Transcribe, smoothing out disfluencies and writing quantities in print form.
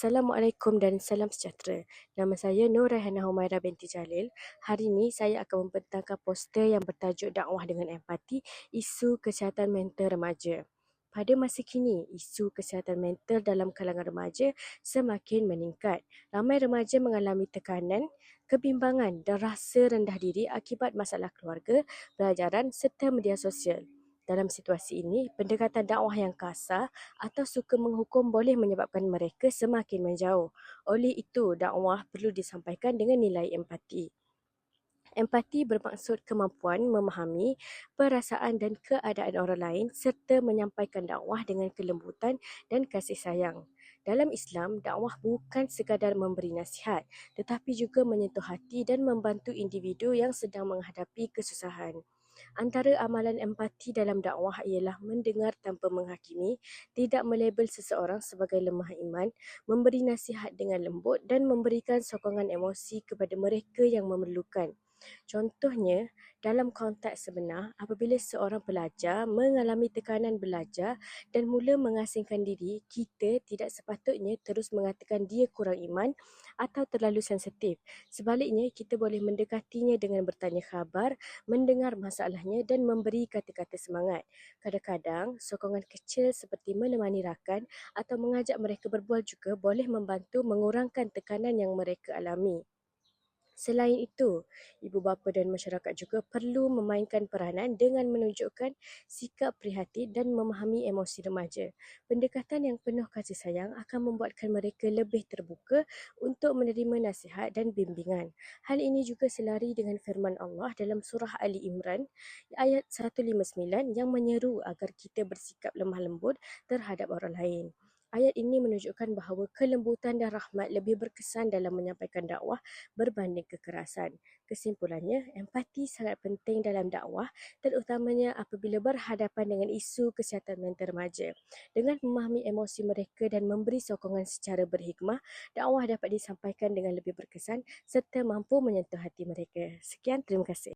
Assalamualaikum dan salam sejahtera. Nama saya Nur Raihana Humaira binti Jalil. Hari ini saya akan membentangkan poster yang bertajuk Dakwah dengan Empati, Isu Kesihatan Mental Remaja. Pada masa kini, isu kesihatan mental dalam kalangan remaja semakin meningkat. Ramai remaja mengalami tekanan, kebimbangan dan rasa rendah diri akibat masalah keluarga, pelajaran serta media sosial. Dalam situasi ini, pendekatan dakwah yang kasar atau suka menghukum boleh menyebabkan mereka semakin menjauh. Oleh itu, dakwah perlu disampaikan dengan nilai empati. Empati bermaksud kemampuan memahami perasaan dan keadaan orang lain serta menyampaikan dakwah dengan kelembutan dan kasih sayang. Dalam Islam, dakwah bukan sekadar memberi nasihat, tetapi juga menyentuh hati dan membantu individu yang sedang menghadapi kesusahan. Antara amalan empati dalam dakwah ialah mendengar tanpa menghakimi, tidak melabel seseorang sebagai lemah iman, memberi nasihat dengan lembut dan memberikan sokongan emosi kepada mereka yang memerlukan. Contohnya, dalam konteks sebenar, apabila seorang pelajar mengalami tekanan belajar dan mula mengasingkan diri, kita tidak sepatutnya terus mengatakan dia kurang iman atau terlalu sensitif. Sebaliknya, kita boleh mendekatinya dengan bertanya khabar, mendengar masalahnya dan memberi kata-kata semangat. Kadang-kadang, sokongan kecil seperti menemani rakan atau mengajak mereka berbual juga boleh membantu mengurangkan tekanan yang mereka alami. Selain itu, ibu bapa dan masyarakat juga perlu memainkan peranan dengan menunjukkan sikap prihatin dan memahami emosi remaja. Pendekatan yang penuh kasih sayang akan membuatkan mereka lebih terbuka untuk menerima nasihat dan bimbingan. Hal ini juga selari dengan firman Allah dalam surah Ali Imran ayat 159 yang menyeru agar kita bersikap lemah lembut terhadap orang lain. Ayat ini menunjukkan bahawa kelembutan dan rahmat lebih berkesan dalam menyampaikan dakwah berbanding kekerasan. Kesimpulannya, empati sangat penting dalam dakwah, terutamanya apabila berhadapan dengan isu kesihatan mental remaja. Dengan memahami emosi mereka dan memberi sokongan secara berhikmah, dakwah dapat disampaikan dengan lebih berkesan serta mampu menyentuh hati mereka. Sekian, terima kasih.